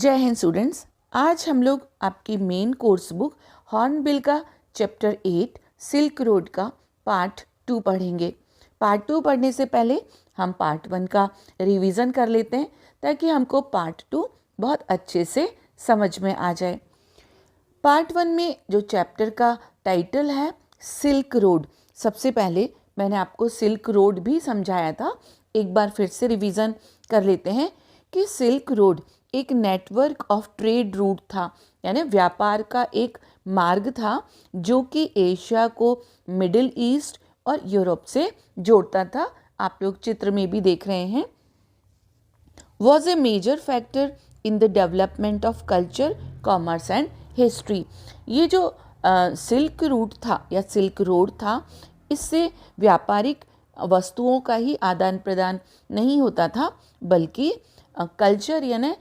जय हिंद स्टूडेंट्स। आज हम लोग आपकी मेन कोर्स बुक हॉर्नबिल का चैप्टर 8 सिल्क रोड का पार्ट 2 पढ़ेंगे। पार्ट 2 पढ़ने से पहले हम पार्ट 1 का रिवीजन कर लेते हैं ताकि हमको पार्ट 2 बहुत अच्छे से समझ में आ जाए। पार्ट 1 में जो चैप्टर का टाइटल है सिल्क रोड, सबसे पहले मैंने आपको सिल्क रोड भी समझाया था, एक बार फिर से रिवीजन कर लेते हैं कि सिल्क रोड एक नेटवर्क ऑफ ट्रेड रूट था, यानी व्यापार का एक मार्ग था जो कि एशिया को मिडिल ईस्ट और यूरोप से जोड़ता था। आप लोग चित्र में भी देख रहे हैं। Was a major factor in the development of culture, commerce and history. ये जो सिल्क रूट था या सिल्क रोड था, इससे व्यापारिक वस्तुओं का ही आदान प्रदान नहीं होता था, बल्कि कल्चर यानी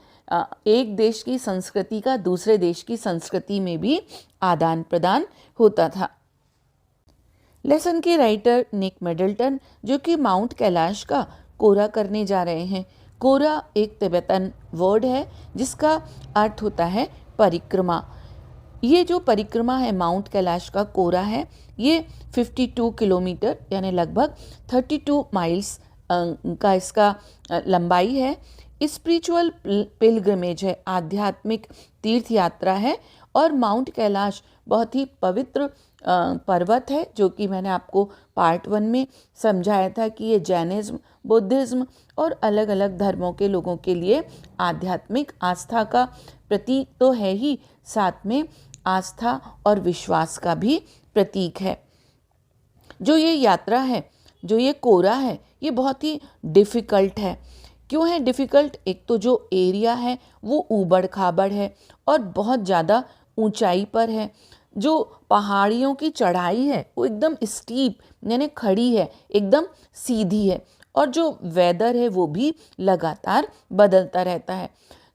एक देश की संस्कृति का दूसरे देश की संस्कृति में भी आदान प्रदान होता था। लेसन के राइटर निक मिडल्टन जो कि माउंट कैलाश का कोरा करने जा रहे हैं। कोरा एक तिब्बतन वर्ड है जिसका अर्थ होता है परिक्रमा। ये जो परिक्रमा है माउंट कैलाश का कोरा है, ये 52 किलोमीटर यानी लगभग 32 माइल्स का इसका लंबाई है। स्पिरिचुअल पिलग्रिमेज है, आध्यात्मिक तीर्थ यात्रा है। और माउंट कैलाश बहुत ही पवित्र पर्वत है, जो कि मैंने आपको पार्ट 1 में समझाया था कि ये जैनिज्म, बुद्धिज्म और अलग अलग धर्मों के लोगों के लिए आध्यात्मिक आस्था का प्रतीक तो है ही, साथ में आस्था और विश्वास का भी प्रतीक है। जो ये यात्रा है, जो ये कोरा है, ये बहुत ही डिफ़िकल्ट है। क्यों है डिफ़िकल्ट? एक तो जो एरिया है वो ऊबड़ खाबड़ है और बहुत ज़्यादा ऊंचाई पर है। जो पहाड़ियों की चढ़ाई है वो एकदम स्टीप यानी खड़ी है, एकदम सीधी है। और जो वेदर है वो भी लगातार बदलता रहता है।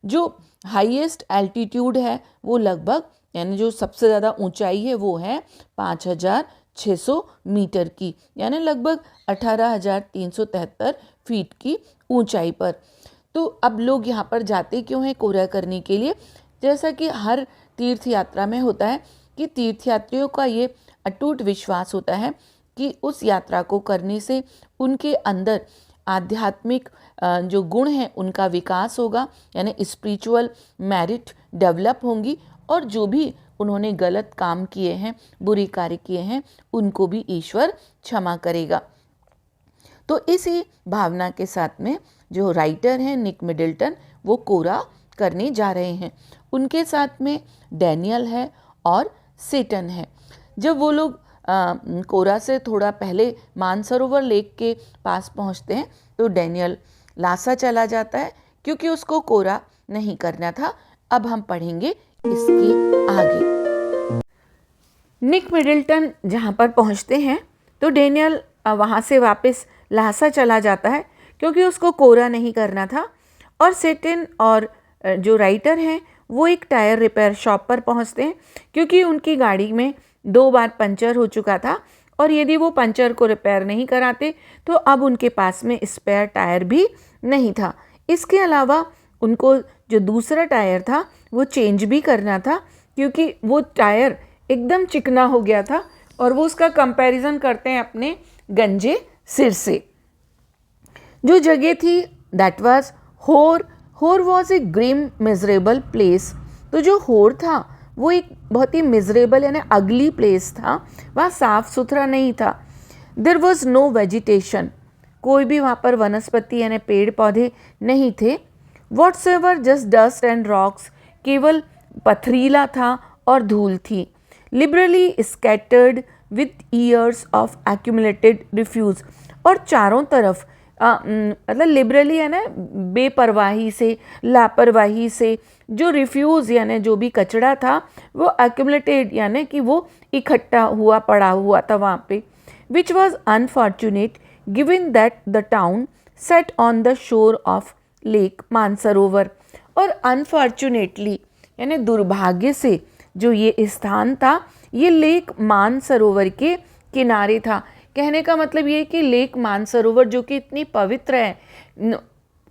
जो हाईएस्ट एल्टीट्यूड है वो लगभग यानी जो सबसे ज़्यादा ऊंचाई है वो है 5600 मीटर की, यानी लगभग 18,373 फीट की ऊंचाई पर। तो अब लोग यहाँ पर जाते क्यों हैं कोरा करने के लिए? जैसा कि हर तीर्थ यात्रा में होता है कि तीर्थयात्रियों का ये अटूट विश्वास होता है कि उस यात्रा को करने से उनके अंदर आध्यात्मिक जो गुण हैं उनका विकास होगा, यानी स्पिरिचुअल मेरिट डेवलप होंगी, और जो भी उन्होंने गलत काम किए हैं, बुरे कार्य किए हैं, उनको भी ईश्वर क्षमा करेगा। तो इसी भावना के साथ में जो राइटर हैं निक मिडल्टन, वो कोरा करने जा रहे हैं। उनके साथ में डैनियल है और सेटन है। जब वो लोग कोरा से थोड़ा पहले मानसरोवर लेक के पास पहुंचते हैं तो डैनियल लासा चला जाता है क्योंकि उसको कोरा नहीं करना था। अब हम पढ़ेंगे इसके आगे। निक मिडल्टन जहाँ पर पहुँचते हैं तो डैनियल वहाँ से वापस लासा चला जाता है क्योंकि उसको कोरा नहीं करना था। और सेटन और जो राइटर हैं वो एक टायर रिपेयर शॉप पर पहुँचते हैं क्योंकि उनकी गाड़ी में 2 बार पंचर हो चुका था, और यदि वो पंचर को रिपेयर नहीं कराते तो अब उनके पास में स्पेयर टायर भी नहीं था। इसके अलावा उनको जो दूसरा टायर था वो चेंज भी करना था क्योंकि वो टायर एकदम चिकना हो गया था, और वो उसका कंपैरिजन करते हैं अपने गंजे सिर से। जो जगह थी that was Hor. Hor was a grim miserable place. तो जो होर था वो एक बहुत ही मिजरेबल यानी अगली प्लेस था, वहाँ साफ सुथरा नहीं था। देयर वॉज नो वेजिटेशन, कोई भी वहाँ पर वनस्पति यानी पेड़ पौधे नहीं थे। Whatsoever just dust and rocks, केवल पथरीला था और धूल थी। Liberally scattered with years of accumulated refuse, और चारों तरफ मतलब लिबरली है ना बेपरवाही से, लापरवाही से जो रिफ्यूज़ यानी जो भी कचरा था वो एक्यूमुलेटेड यानी कि वो इकट्ठा हुआ पड़ा हुआ था वहाँ पे। Which was unfortunate given that the town set on the shore of lake Mansarovar. और अनफॉर्चुनेटली यानी दुर्भाग्य से जो ये स्थान था ये लेक मानसरोवर के किनारे था। कहने का मतलब ये कि लेक मानसरोवर जो कि इतनी पवित्र है,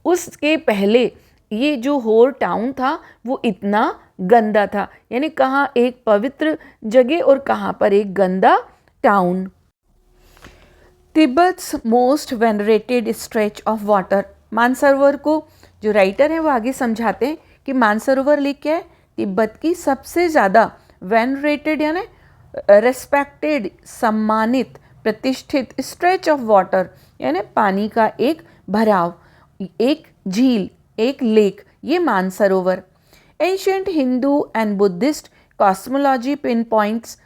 उसके पहले ये जो होर टाउन था वो इतना गंदा था, यानी कहाँ एक पवित्र जगह और कहाँ पर एक गंदा town. Tibet's most venerated stretch of water, Manasarovar को जो राइटर है वो आगे समझाते हैं कि मानसरोवर लेक क्या है, तिब्बत की सबसे ज़्यादा वेनरेटेड यानी रेस्पेक्टेड, सम्मानित, प्रतिष्ठित स्ट्रेच ऑफ वाटर यानी पानी का एक भराव, एक झील, एक लेक, ये Mansarovar. Ancient Hindu and Buddhist cosmology pinpoints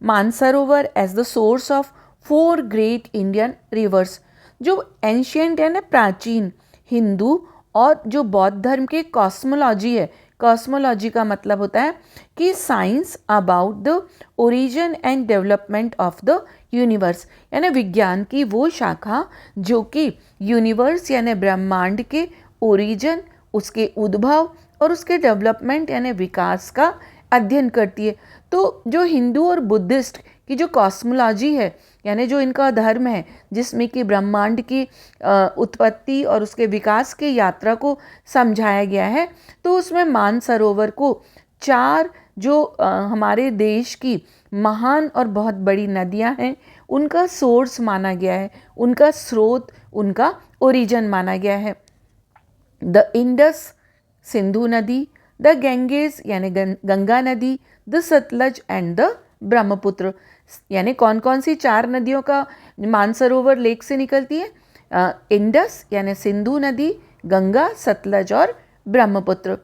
Mansarovar as the source of 4 great Indian rivers. जो एंशियंट यानी प्राचीन हिंदू और जो बौद्ध धर्म के कॉस्मोलॉजी है, कॉस्मोलॉजी का मतलब होता है कि science about the origin and development of the universe, यानी विज्ञान की वो शाखा जो कि यूनिवर्स यानी ब्रह्मांड के ओरिजिन, उसके उद्भव और उसके डेवलपमेंट यानी विकास का अध्ययन करती है। तो जो हिंदू और बुद्धिस्ट की जो कॉस्मोलॉजी है, यानी जो इनका धर्म है जिसमें कि ब्रह्मांड की उत्पत्ति और उसके विकास की यात्रा को समझाया गया है, तो उसमें मानसरोवर को 4 जो हमारे देश की महान और बहुत बड़ी नदियां हैं उनका सोर्स माना गया है, उनका स्रोत, उनका ओरिजिन माना गया है। द इंडस सिंधु नदी, द गंगेज यानी गंगा नदी, the Sutlej and the Brahmaputra. यानी कौन कौन सी 4 नदियों का मानसरोवर लेक से निकलती है? इंडस यानी सिंधु नदी, गंगा, सतलज और Brahmaputra.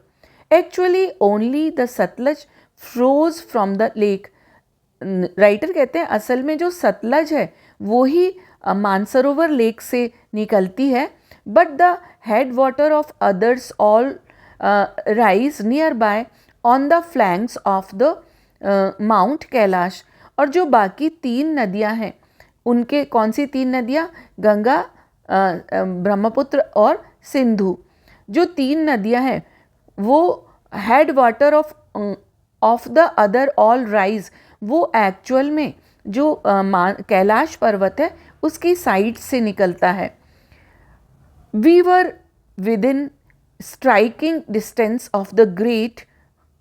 Actually only the Sutlej flows from the lake. Writer कहते हैं असल में जो सतलज है वो ही मानसरोवर लेक से निकलती है, but the head water of others all rise near by on the flanks of the mount Kailash. और जो बाकी 3 नदियां हैं उनके, कौन सी 3 नदियां? गंगा, ब्रह्मपुत्र और सिंधु। जो 3 नदियां हैं वो head water of the other all rise, वो एक्चुअल में जो कैलाश पर्वत है उसकी साइड से निकलता है। We were within striking distance of the great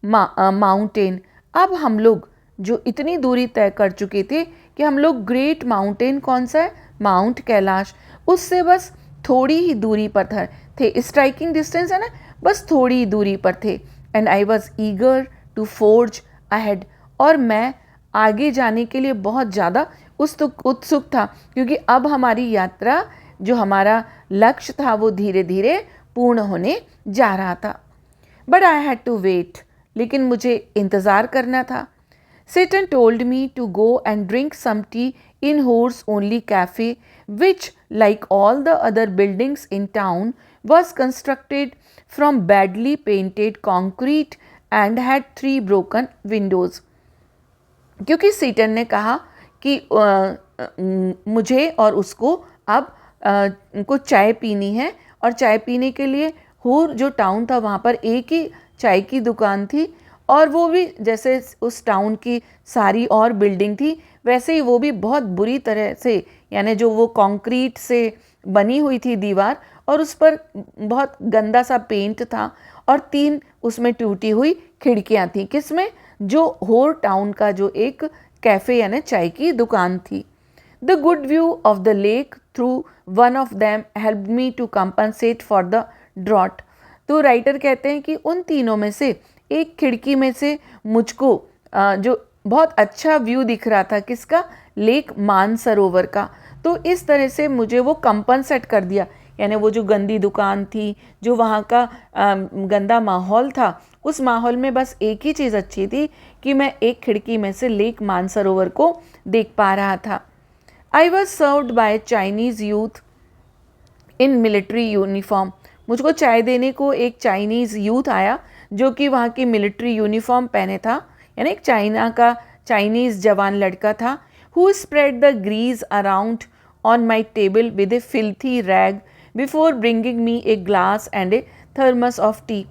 mountain. अब हम लोग जो इतनी दूरी तय कर चुके थे कि हम लोग ग्रेट माउंटेन, कौन सा है? माउंट कैलाश, उससे बस थोड़ी ही दूरी पर थे। स्ट्राइकिंग डिस्टेंस है ना, बस थोड़ी ही दूरी पर थे। And I was eager to forge ahead, और मैं आगे जाने के लिए बहुत ज़्यादा उत्सुक था, क्योंकि अब हमारी यात्रा, जो हमारा लक्ष्य था, वो धीरे धीरे पूर्ण होने जा रहा था। But I had to wait, लेकिन मुझे इंतज़ार करना था। Satan told me to go and drink some tea in Horse Only Cafe, which, like all the other buildings in town, was constructed from badly painted concrete and had 3 broken windows. क्योंकि सीटन ने कहा कि मुझे और उसको अब को चाय पीनी है, और चाय पीने के लिए हूर जो टाउन था वहाँ पर एक ही चाय की दुकान थी, और वो भी जैसे उस टाउन की सारी और बिल्डिंग थी वैसे ही वो भी बहुत बुरी तरह से, यानी जो वो कंक्रीट से बनी हुई थी दीवार, और उस पर बहुत गंदा सा पेंट था, और 3 उसमें टूटी हुई खिड़कियां थी। किसमें? जो होर टाउन का जो एक कैफ़े यानी चाय की दुकान थी। The good view of the lake through one of them help me to compensate for the drought. तो राइटर कहते हैं कि उन तीनों में से एक खिड़की में से मुझको जो बहुत अच्छा व्यू दिख रहा था, किसका? लेक मानसरोवर का। तो इस तरह से मुझे वो कंपनसेट कर दिया, यानी वो जो गंदी दुकान थी, जो वहाँ का गंदा माहौल था, उस माहौल में बस एक ही चीज़ अच्छी थी कि मैं एक खिड़की में से लेक मानसरोवर को देख पा रहा था। I was served by Chinese youth in military uniform. मुझको चाय देने को एक चाइनीज़ यूथ आया जो कि वहाँ की मिलिट्री यूनिफॉर्म पहने था, यानी एक चाइना का चाइनीज़ जवान लड़का था। Who spread the grease around on my table with a filthy rag before bringing me a glass and a thermos of tea.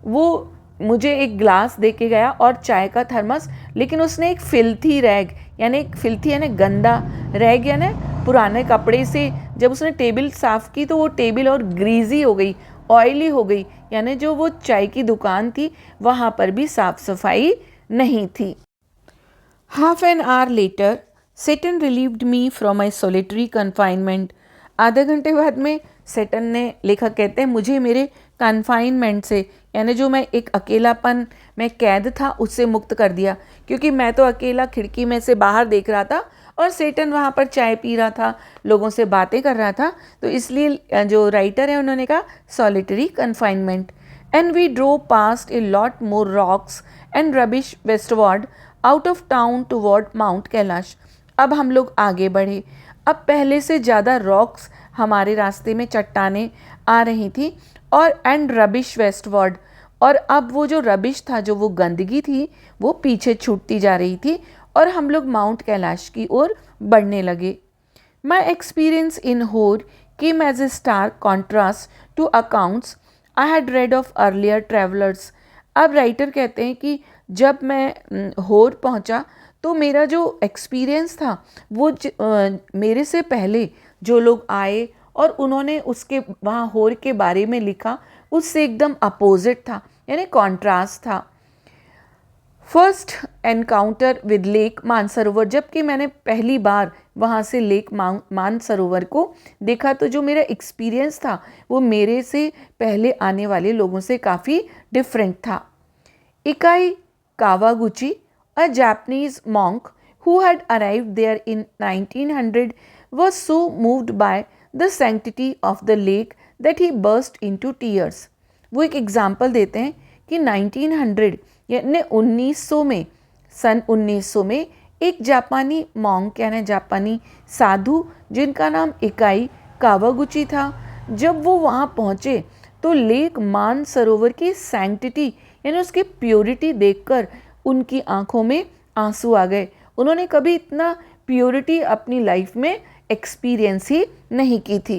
वो मुझे एक ग्लास दे के गया और चाय का थर्मस, लेकिन उसने एक फिल्थी रैग, यानी एक फिल्थी यानी गंदा, रैग यानी पुराने कपड़े से जब उसने टेबल साफ़ की तो वो टेबल और ग्रीजी हो गई, ऑयली हो गई, यानी जो वो चाय की दुकान थी वहाँ पर भी साफ सफाई नहीं थी। Half an hour later Seton relieved me from my solitary confinement. आधे घंटे बाद में सेटन ने, लेखक कहते हैं, मुझे मेरे कन्फाइनमेंट से, यानी जो मैं एक अकेलापन में कैद था उससे मुक्त कर दिया, क्योंकि मैं तो अकेला खिड़की में से बाहर देख रहा था और सेटन वहाँ पर चाय पी रहा था, लोगों से बातें कर रहा था। तो इसलिए जो राइटर है उन्होंने कहा solitary confinement. And we drove past a lot more rocks and rubbish westward out of town toward mount Kailash. अब हम लोग आगे बढ़े। अब पहले से ज़्यादा रॉक्स हमारे रास्ते में, चट्टानें आ रही थी, और एंड रबिश वेस्टवर्ड, और अब वो जो रबिश था, जो वो गंदगी थी, वो पीछे छूटती जा रही थी और हम लोग माउंट कैलाश की ओर बढ़ने लगे। माई experience in Hor came as a star contrast to accounts I had read of earlier travellers. अब राइटर कहते हैं कि जब मैं होर पहुंचा तो मेरा जो एक्सपीरियंस था वो मेरे से पहले जो लोग आए और उन्होंने उसके वहाँ होर के बारे में लिखा उससे एकदम अपोजिट था, यानी कॉन्ट्रास्ट था। First encounter with lake Mansarovar, जबकि मैंने पहली बार वहाँ से लेक मानसरोवर को देखा तो जो मेरा एक्सपीरियंस था वो मेरे से पहले आने वाले लोगों से काफ़ी डिफरेंट था। इकाई Kawaguchi, a Japanese monk who had arrived there in 1900, was so moved by the sanctity of the lake that he burst into tears. वो एक एग्जाम्पल देते हैं कि 1900 यानी 1900 में, सन 1900 में एक जापानी मॉन्क यानी जापानी साधु जिनका नाम इकाई कावागुची था, जब वो वहाँ पहुँचे तो लेक मानसरोवर की सैंक्टिटी यानी उसकी प्योरिटी देखकर उनकी आंखों में आंसू आ गए। उन्होंने कभी इतना प्योरिटी अपनी लाइफ में एक्सपीरियंस ही नहीं की थी।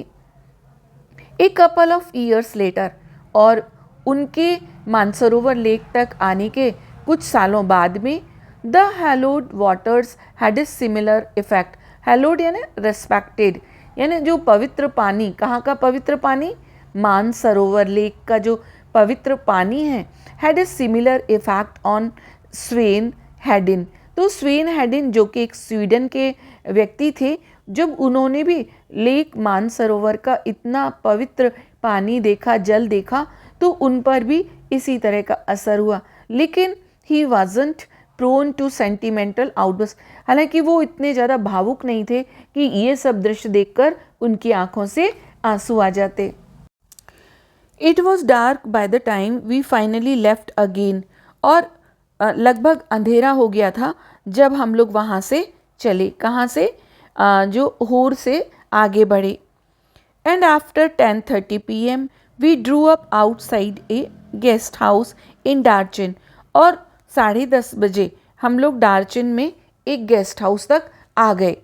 A couple of years later, और उनके मानसरोवर लेक तक आने के कुछ सालों बाद में the hallowed waters had a similar effect. Hallowed यानी रेस्पेक्टेड, यानी जो पवित्र पानी, कहाँ का पवित्र पानी, मानसरोवर लेक का जो पवित्र पानी है, had a similar effect on Sven Haddin. तो स्वेन हैडिन जो कि एक स्वीडन के व्यक्ति थे, जब उन्होंने भी लेक मानसरोवर का इतना पवित्र पानी देखा, जल देखा, तो उन पर भी इसी तरह का असर हुआ। लेकिन he wasn't prone to sentimental outburst, हालांकि वो इतने ज़्यादा भावुक नहीं थे कि ये सब दृश्य देखकर उनकी आंखों से आंसू आ जाते। It was dark by the time we finally left again, और लगभग अंधेरा हो गया था जब हम लोग वहाँ से चले। कहाँ से? जो होर से आगे बढ़े। And after 10:30 PM we drew up outside a guest house in Darchen, और 10:30 बजे हम लोग डार्चिन में एक गेस्ट हाउस तक आ गए।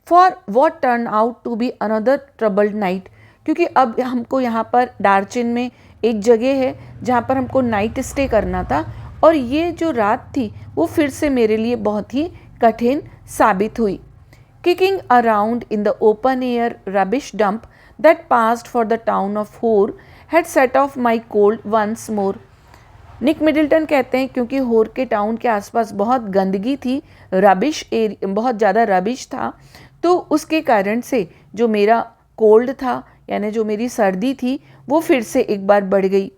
For what turn out to be another troubled night, क्योंकि अब हमको यहाँ पर डार्चिन में एक जगह है जहाँ पर हमको नाइट स्टे करना था, और ये जो रात थी वो फिर से मेरे लिए बहुत ही कठिन साबित हुई। Kicking around in the open air rubbish dump that passed for the town of Hor had set off my cold once more. Nick Middleton कहते हैं क्योंकि होर के टाउन के आसपास बहुत गंदगी थी, रबिश बहुत ज़्यादा रबिश था, तो उसके कारण से जो मेरा कोल्ड था यानी जो मेरी सर्दी थी वो फिर से एक बार बढ़ गई।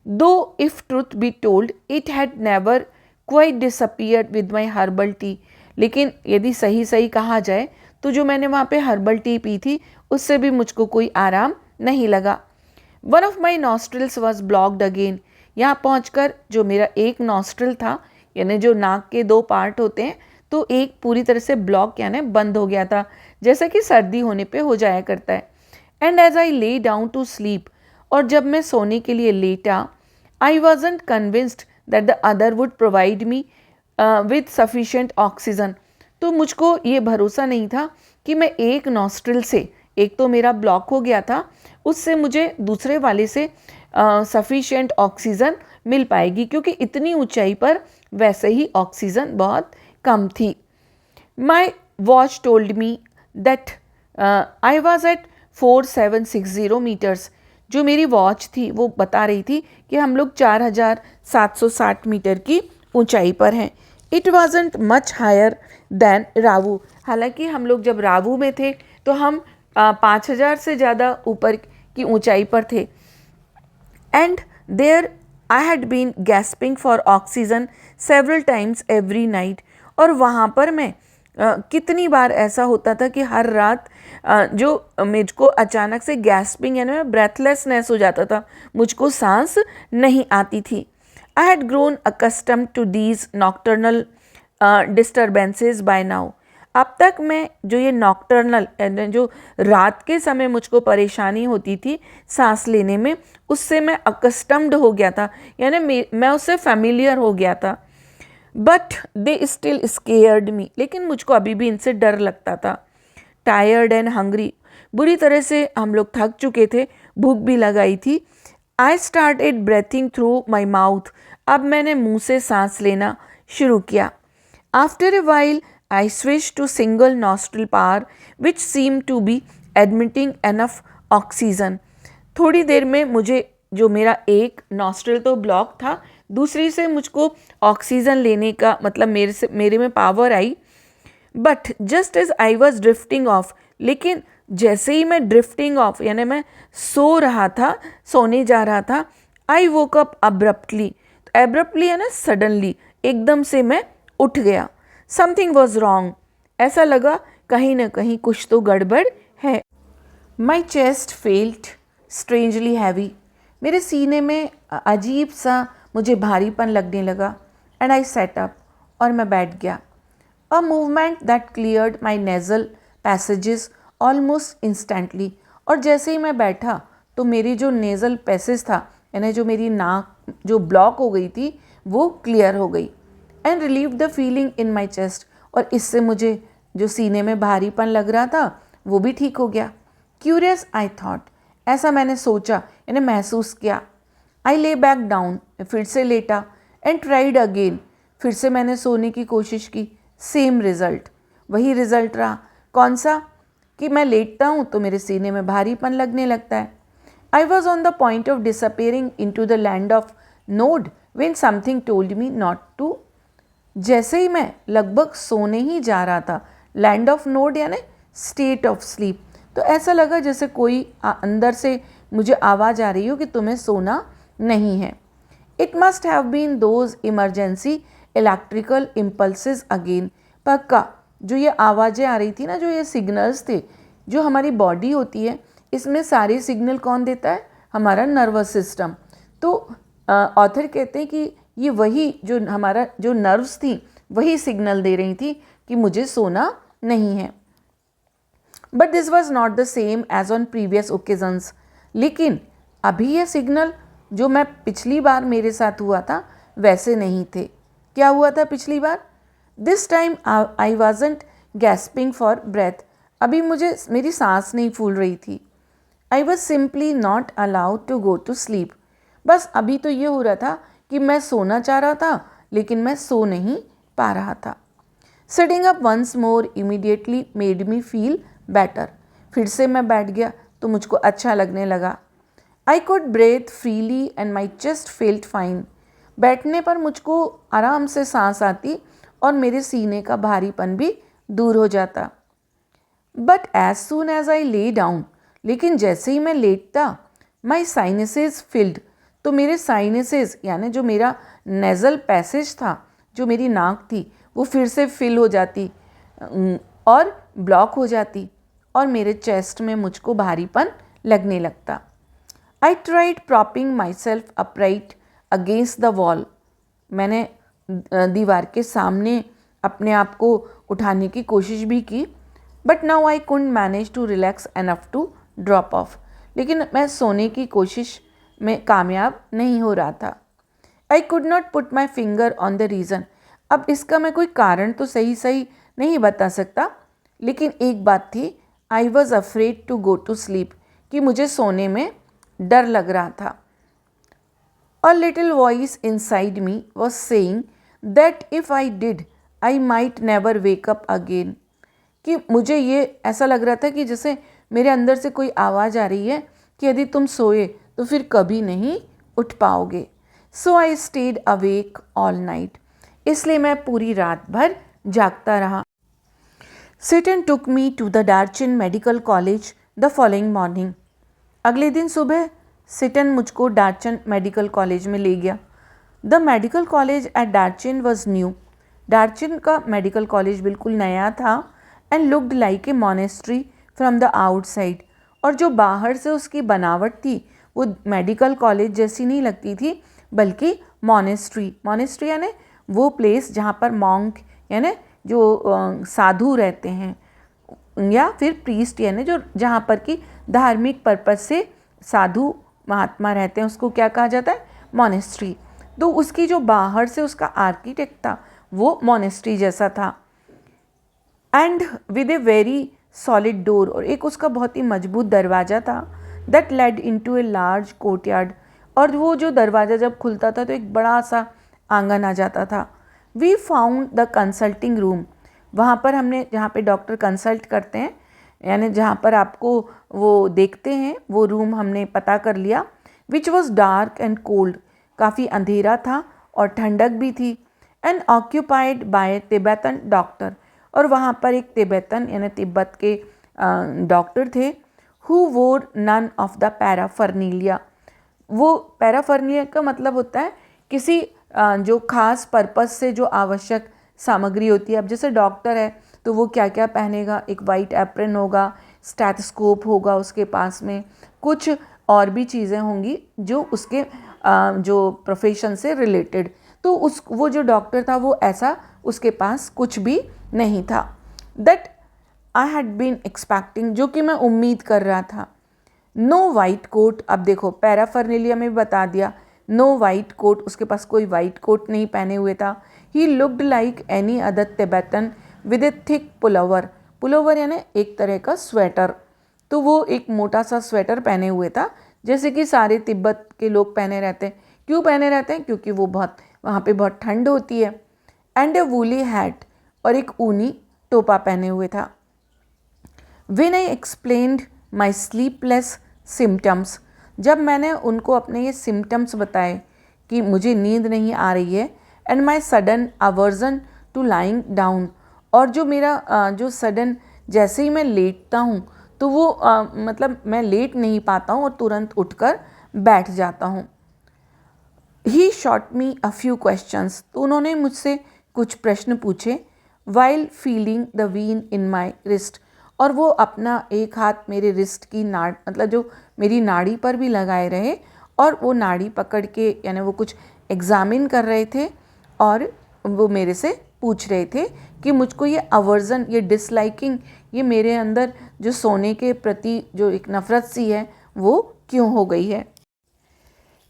दो if truth be told it had never quite disappeared with my herbal tea, लेकिन यदि सही सही कहा जाए तो जो मैंने वहाँ पे हर्बल टी पी थी उससे भी मुझको कोई आराम नहीं लगा। One of my nostrils was blocked again, यहाँ पहुँचकर जो मेरा एक नॉस्ट्रिल था यानी जो नाक के दो पार्ट होते हैं, तो एक पूरी तरह से ब्लॉक यानी बंद हो गया था, जैसा कि सर्दी होने पे हो जाया करता है। And as I lay down to sleep, और जब मैं सोने के लिए लेटा, आई wasn't convinced that the other would provide me with sufficient oxygen. तो मुझको ये भरोसा नहीं था कि मैं एक नॉस्ट्रिल से, एक तो मेरा ब्लॉक हो गया था, उससे मुझे दूसरे वाले से सफिशेंट ऑक्सीजन मिल पाएगी, क्योंकि इतनी ऊंचाई पर वैसे ही ऑक्सीजन बहुत कम थी। My watch told me that I was at 4760 metres, जो मेरी वॉच थी वो बता रही थी कि हम लोग 4760 मीटर की ऊंचाई पर हैं। It wasn't much higher than Ravu. हालांकि हम लोग जब रावू में थे तो हम 5000 से ज़्यादा ऊपर की ऊंचाई पर थे। And there I had been gasping for oxygen several times every night. और वहाँ पर मैं कितनी बार ऐसा होता था कि हर रात जो मुझको अचानक से गैस्पिंग यानी ब्रेथलेसनेस हो जाता था, मुझको सांस नहीं आती थी। I had grown accustomed to these nocturnal disturbances by now. अब तक मैं जो ये नॉक्टर्नल जो रात के समय मुझको परेशानी होती थी सांस लेने में, उससे मैं अकस्टम्ड हो गया था, यानी मैं उससे फेमिलियर हो गया था। बट दे स्टिल स्केयर्ड मी, लेकिन मुझको अभी भी इनसे डर लगता था। टायर्ड एंड हंग्री, बुरी तरह से हम लोग थक चुके थे, भूख भी लगाई थी। I started breathing through my mouth, अब मैंने मुंह से सांस लेना शुरू किया। After a while I switch to single nostril power which seem to be admitting enough oxygen. थोड़ी देर में मुझे जो मेरा एक नॉस्ट्रिल तो ब्लॉक था, दूसरी से मुझको ऑक्सीजन लेने का मतलब मेरे में पावर आई। But just as I was drifting off, लेकिन जैसे ही मैं ड्रिफ्टिंग ऑफ यानी मैं सो रहा था, सोने जा रहा था, आई वोक अप अब्रप्टली। एब्रप्टली है ना सडनली, एकदम से मैं उठ गया। समथिंग वॉज रॉन्ग, ऐसा लगा कहीं ना कहीं कुछ तो गड़बड़ है। माई चेस्ट फेल्ट स्ट्रेंजली हैवी, मेरे सीने में अजीब सा मुझे भारीपन लगने लगा। एंड आई सेट अप, और मैं बैठ गया। A movement that cleared my nasal passages almost instantly, और जैसे ही मैं बैठा तो मेरी जो नेज़ल पैसेज था यानी जो मेरी नाक जो ब्लॉक हो गई थी वो क्लियर हो गई। And relieve the feeling in my chest, और इससे मुझे जो सीने में भारीपन लग रहा था वो भी ठीक हो गया। क्यूरियस आई थॉट, ऐसा मैंने सोचा यानी महसूस किया। आई ले बैक डाउन, फिर से लेटा। एंड ट्राइड अगेन, फिर से मैंने सोने की कोशिश की। सेम रिजल्ट, वही रिजल्ट रहा। कौन सा? कि मैं लेटता हूँ तो मेरे सीने में भारीपन लगने लगता है। I was on the point of disappearing into the land of nod when something told me not to. जैसे ही मैं लगभग सोने ही जा रहा था, लैंड ऑफ नोड यानी स्टेट ऑफ स्लीप, तो ऐसा लगा जैसे कोई अंदर से मुझे आवाज़ आ रही हो कि तुम्हें सोना नहीं है। It must have been those emergency electrical impulses again. पक्का जो ये आवाज़ें आ रही थी ना, जो ये सिग्नल्स थे, जो हमारी बॉडी होती है इसमें सारे सिग्नल कौन देता है? हमारा नर्वस सिस्टम। तो ऑथर कहते हैं कि ये वही जो हमारा जो नर्व्स थी वही सिग्नल दे रही थी कि मुझे सोना नहीं है। But this was not the same as on previous occasions. लेकिन अभी ये सिग्नल जो मैं पिछली बार मेरे साथ हुआ था वैसे नहीं थे। क्या हुआ था पिछली बार? This time I wasn't gasping for breath, अभी मुझे मेरी सांस नहीं फूल रही थी। I was simply not allowed to go to sleep, बस अभी तो ये हो रहा था कि मैं सोना चाह रहा था लेकिन मैं सो नहीं पा रहा था। Sitting up once more immediately made me feel better, फिर से मैं बैठ गया तो मुझको अच्छा लगने लगा। I could breathe freely and my chest felt fine, बैठने पर मुझको आराम से सांस आती और मेरे सीने का भारीपन भी दूर हो जाता। But as soon as I lay down, लेकिन जैसे ही मैं लेटता, माई साइनसेस फिल्ड, तो मेरे साइनसेस यानी जो मेरा नेज़ल पैसेज था, जो मेरी नाक थी, वो फिर से फिल हो जाती और ब्लॉक हो जाती और मेरे चेस्ट में मुझको भारीपन लगने लगता। I tried propping my self upright against the wall, मैंने दीवार के सामने अपने आप को उठाने की कोशिश भी की। But now I couldn't manage to relax enough to drop off, लेकिन मैं सोने की कोशिश में कामयाब नहीं हो रहा था। I could not put my finger on the reason, अब इसका मैं कोई कारण तो सही नहीं बता सकता, लेकिन एक बात थी, I was afraid to go to sleep, कि मुझे सोने में डर लग रहा था। A little voice inside me was saying that if I did I might never wake up again, कि मुझे ये ऐसा लग रहा था कि जैसे मेरे अंदर से कोई आवाज़ आ रही है कि यदि तुम सोए तो फिर कभी नहीं उठ पाओगे। So I stayed awake all night, इसलिए मैं पूरी रात भर जागता रहा। Seton took me to the Darchin Medical College the following morning. अगले दिन सुबह सिटन मुझको डार्चन मेडिकल कॉलेज में ले गया। The medical college at Darchen was new, Darchen का मेडिकल कॉलेज बिल्कुल नया था। And looked like a monastery from the outside, और जो बाहर से उसकी बनावट थी वो मेडिकल कॉलेज जैसी नहीं लगती थी, बल्कि मॉनेस्ट्री, मॉनेस्ट्री यानी वो प्लेस जहाँ पर मॉन्क यानी जो साधु रहते हैं, या फिर प्रीस्ट यानी जो जहाँ पर कि धार्मिक पर्पज से साधु महात्मा रहते हैं, उसको क्या कहा जाता है, मॉनेस्ट्री। तो उसकी जो बाहर से उसका आर्किटेक्ट था वो मॉनेस्ट्री जैसा था। And with a very solid door, और एक उसका बहुत ही मजबूत दरवाज़ा था। That led into a large courtyard, और वो जो दरवाज़ा जब खुलता था तो एक बड़ा सा आंगन आ जाता था। We found the consulting room, वहाँ पर हमने, जहाँ पे डॉक्टर कंसल्ट करते हैं यानी जहाँ पर आपको वो देखते हैं, वो रूम हमने पता कर लिया। Which was dark and cold, काफ़ी अंधेरा था और ठंडक भी थी। And occupied by Tibetan doctor, और वहाँ पर एक तिब्बतन यानी तिब्बत के डॉक्टर थे। हु वोर नन ऑफ द पैराफर्नीलिया, वो पैराफर्नीलिया का मतलब होता है किसी जो खास पर्पस से जो आवश्यक सामग्री होती है। अब जैसे डॉक्टर है तो वो क्या क्या पहनेगा, एक वाइट एप्रन होगा, स्टेथोस्कोप होगा उसके पास में, कुछ और भी चीज़ें होंगी जो उसके जो प्रोफेशन से रिलेटेड। तो वो जो डॉक्टर था वो ऐसा उसके पास कुछ भी नहीं था। That I had been expecting, जो कि मैं उम्मीद कर रहा था। नो वाइट कोट, अब देखो पैराफर्नेलिया में भी बता दिया, नो वाइट कोट, उसके पास कोई वाइट कोट नहीं पहने हुए था। He looked like any other Tibetan with A thick pullover, pullover यानी एक तरह का स्वेटर, तो वो एक मोटा सा स्वेटर पहने हुए था जैसे कि सारे तिब्बत के लोग पहने रहते हैं। क्यों पहने रहते हैं? क्योंकि वो बहुत वहाँ पे बहुत ठंड होती है। एंड ए वूली हैट, और एक ऊनी टोपा पहने हुए था। When I explained my sleepless symptoms, जब मैंने उनको अपने ये सिम्टम्स बताए कि मुझे नींद नहीं आ रही है, and my sudden aversion to lying down, और जो मेरा जो सडन जैसे ही मैं लेटता हूँ तो वो मतलब मैं लेट नहीं पाता हूँ और तुरंत उठकर बैठ जाता हूँ। He shot me a few questions, तो उन्होंने मुझसे कुछ प्रश्न पूछे। While feeling the vein in my wrist, और वो अपना एक हाथ मेरे रिस्ट की मतलब जो मेरी नाड़ी पर भी लगाए रहे, और वो नाड़ी पकड़ के यानी वो कुछ एग्ज़ामिन कर रहे थे, और वो मेरे से पूछ रहे थे कि मुझको ये अवर्जन, ये डिसलाइकिंग, ये मेरे अंदर जो सोने के प्रति जो एक नफ़रत सी है वो क्यों हो गई है।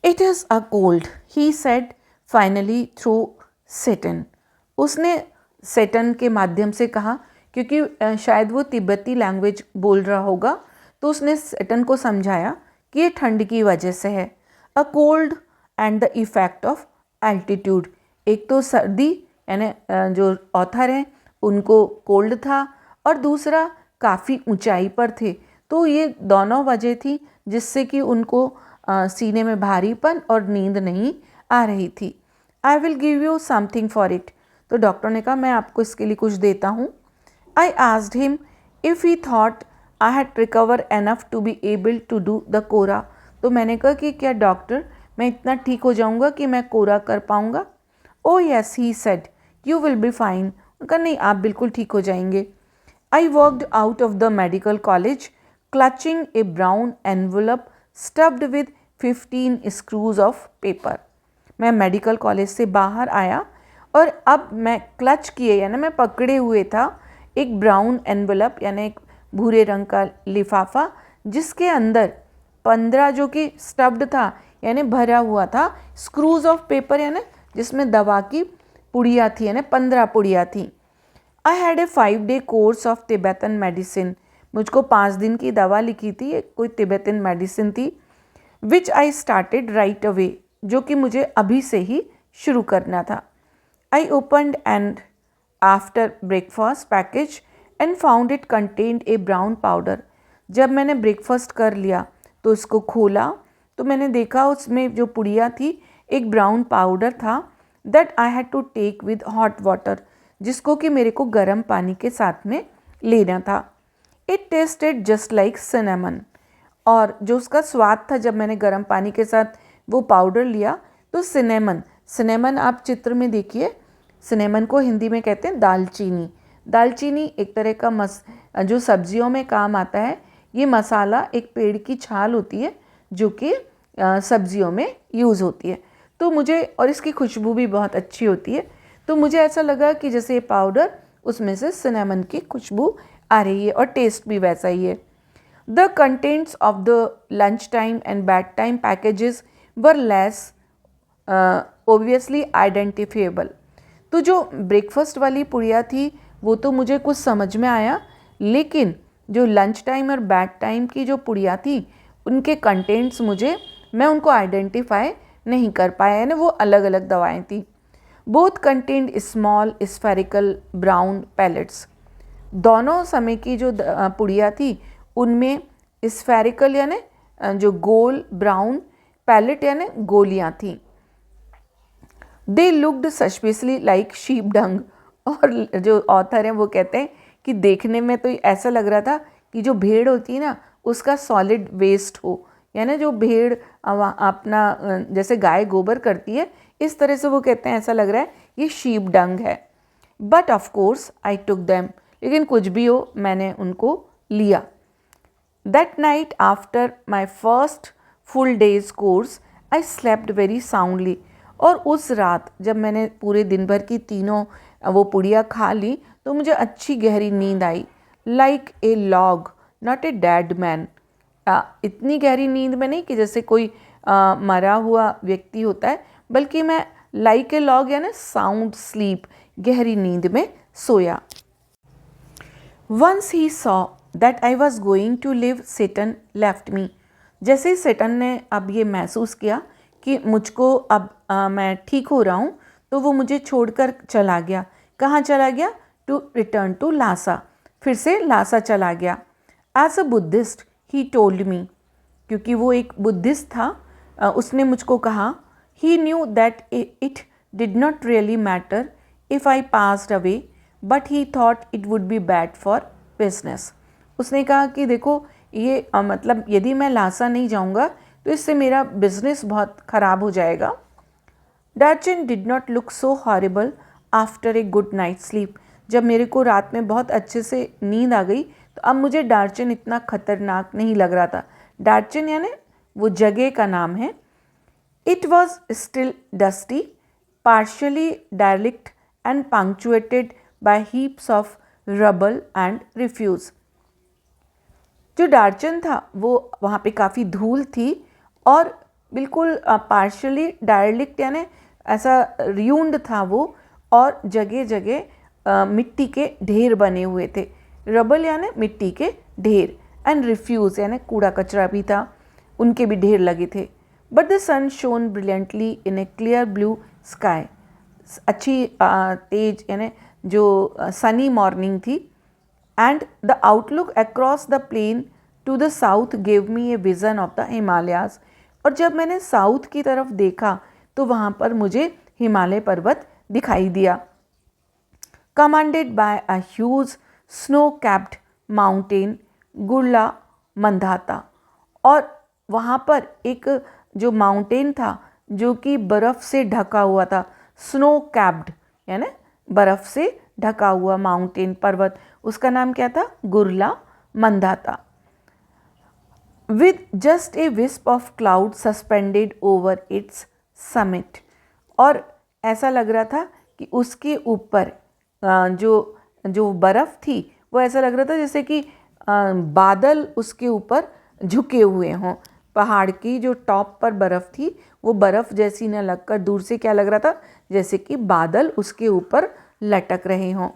It is a cold, he said finally through Setan, उसने सेटन के माध्यम से कहा, क्योंकि शायद वो तिब्बती लैंग्वेज बोल रहा होगा, तो उसने सेटन को समझाया कि ये ठंड की वजह से है। A cold and the effect of altitude, एक तो सर्दी यानी जो ऑथर हैं उनको कोल्ड था, और दूसरा काफ़ी ऊंचाई पर थे, तो ये दोनों वजह थी जिससे कि उनको सीने में भारीपन और नींद नहीं आ रही थी। I will give you something for it, तो डॉक्टर ने कहा मैं आपको इसके लिए कुछ देता हूँ। I asked him if he thought I had recover enough to be able to do the kora, तो मैंने कहा कि क्या डॉक्टर मैं इतना ठीक हो जाऊँगा कि मैं कोरा कर पाऊँगा। Oh yes, he said you will be fine, कहा नहीं आप बिल्कुल ठीक हो जाएंगे। I walked out of the medical college clutching a brown envelope stuffed with 15 screws of paper, मैं मेडिकल कॉलेज से बाहर आया और अब मैं क्लच किए यानी मैं पकड़े हुए था एक ब्राउन एनवलप यानी एक भूरे रंग का लिफाफा, जिसके अंदर 15 जो कि स्टफ्ड था यानी भरा हुआ था, स्क्रूज ऑफ पेपर यानी जिसमें दवा की पुड़िया थी, यानी 15 पुड़िया थी। I had a 5-day course of Tibetan medicine, मुझको 5 दिन की दवा लिखी थी, कोई तिब्बतन मेडिसिन थी। विच आई स्टार्टेड राइट अवे, जो कि मुझे अभी से ही शुरू करना था। I opened and after breakfast package and found it contained A brown powder, जब मैंने ब्रेकफास्ट कर लिया तो इसको खोला तो मैंने देखा उसमें जो पुड़िया थी एक ब्राउन पाउडर था that I had to take with hot water, जिसको कि मेरे को गर्म पानी के साथ में लेना था। It tested just like cinnamon, और जो उसका स्वाद था जब मैंने गर्म पानी के साथ वो पाउडर लिया तो सिनेमन, सिनेमन आप चित्र में देखिए, सिनेमन को हिंदी में कहते हैं दालचीनी। दालचीनी एक तरह का जो सब्जियों में काम आता है। ये मसाला एक पेड़ की छाल होती है जो कि सब्जियों में यूज़ होती है। तो मुझे, और इसकी खुशबू भी बहुत अच्छी होती है, तो मुझे ऐसा लगा कि जैसे ये पाउडर उसमें से सिनेमन की खुशबू आ रही है और टेस्ट भी वैसा ही है। The contents of the lunch time and bed time packages were less obviously identifiable. तो जो ब्रेकफास्ट वाली पुड़िया थी वो तो मुझे कुछ समझ में आया, लेकिन जो लंच टाइम और बेड टाइम की जो पुड़िया थी उनके कंटेंट्स मैं उनको आइडेंटिफाई नहीं कर पाया, यानी वो अलग अलग दवाएं थी। Both content small spherical brown pellets. दोनों समय की जो पुड़िया थी उनमें स्फेरिकल यानी जो गोल ब्राउन, पैलेट यानी गोलियां थी। दे लुक्ड सस्पिशली लाइक शीप डंग, और जो ऑथर हैं वो कहते हैं कि देखने में तो ऐसा लग रहा था कि जो भेड़ होती है ना उसका सॉलिड वेस्ट हो, यानी जो भेड़ अपना जैसे गाय गोबर करती है इस तरह से वो कहते हैं ऐसा लग रहा है ये शीप डंग है। But of course I took them, लेकिन कुछ भी हो मैंने उनको लिया। That night after my first full days course I slept very soundly, और उस रात जब मैंने पूरे दिन भर की तीनों वो पुड़िया खा ली तो मुझे अच्छी गहरी नींद आई। Like a log not a dead man, इतनी गहरी नींद में नहीं कि जैसे कोई मरा हुआ व्यक्ति होता है, बल्कि मैं लाइक ए लॉग यानी साउंड स्लीप, गहरी नींद में सोया। Once he saw that I was going to live Tsetan left me. जैसे ही सेटन ने अब ये महसूस किया कि मुझको अब मैं ठीक हो रहा हूँ तो वो मुझे छोड़कर चला गया। कहाँ चला गया? टू रिटर्न टू लासा, फिर से लासा चला गया। As a Buddhist he told me, क्योंकि वो एक बुद्धिस्ट था, उसने मुझको कहा। He knew that it did not really matter if I passed away, but he thought it would be bad for business. उसने कहा कि देखो ये मतलब यदि मैं लासा नहीं जाऊंगा तो इससे मेरा बिजनेस बहुत ख़राब हो जाएगा। Darchen did not look so horrible after a good night sleep. जब मेरे को रात में बहुत अच्छे से नींद आ गई तो अब मुझे डार्चन इतना खतरनाक नहीं लग रहा था। डार्चन यानी वो जगह का नाम है। It was still dusty, partly derelict and punctuated by heaps of rubble and refuse. जो डार्चन था वो वहाँ पे काफ़ी धूल थी और बिल्कुल पार्शली डायलिक्ट यानी ऐसा रियूंड था वो, और जगह जगह मिट्टी के ढेर बने हुए थे। रबल यानी मिट्टी के ढेर, एंड रिफ्यूज़ यानी कूड़ा कचरा भी था, उनके भी ढेर लगे थे। But the sun shone brilliantly in a clear blue sky. अच्छी तेज यानी जो सनी मॉर्निंग थी। And the outlook across the plain to the south gave me a vision of the Himalayas. और जब मैंने साउथ की तरफ देखा तो वहाँ पर मुझे हिमालय पर्वत दिखाई दिया। Commanded by a huge snow capped mountain Gurla Mandhata. और वहाँ पर एक जो माउंटेन था जो कि बर्फ़ से ढका हुआ था, स्नो कैप्ड यानी बर्फ़ से ढका हुआ माउंटेन पर्वत, उसका नाम क्या था? Gurla Mandhata. With just a wisp of cloud suspended over its summit. और ऐसा लग रहा था कि उसके ऊपर जो जो बर्फ़ थी वो ऐसा लग रहा था जैसे कि बादल उसके ऊपर झुके हुए हों। पहाड़ की जो टॉप पर बर्फ़ थी वो बर्फ़ जैसी न लगकर दूर से क्या लग रहा था, जैसे कि बादल उसके ऊपर लटक रहे हों।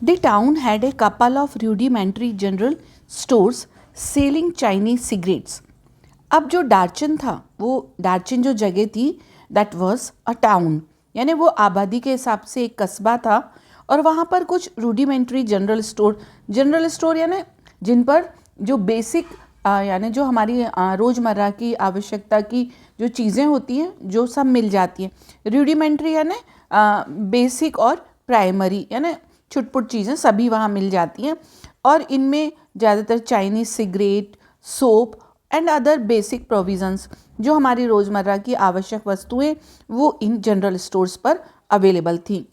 The town had a couple of rudimentary general stores selling Chinese cigarettes. अब जो डार्चन था, वो डार्चन जो जगह थी, दैट वाज अ टाउन, यानी वो आबादी के हिसाब से एक कस्बा था, और वहाँ पर कुछ रूडिमेंट्री जनरल स्टोर यानी जिन पर जो बेसिक यानी जो हमारी रोज़मर्रा की आवश्यकता की जो चीज़ें होती हैं जो सब मिल जाती हैं। रूडिमेंट्री यानी बेसिक और प्राइमरी यानी छुटपुट चीज़ें सभी वहाँ मिल जाती हैं, और इनमें ज़्यादातर Chinese cigarette, soap and other basic provisions जो हमारी रोज़मर्रा की आवश्यक वस्तुएं वो इन जनरल स्टोर्स पर अवेलेबल थी,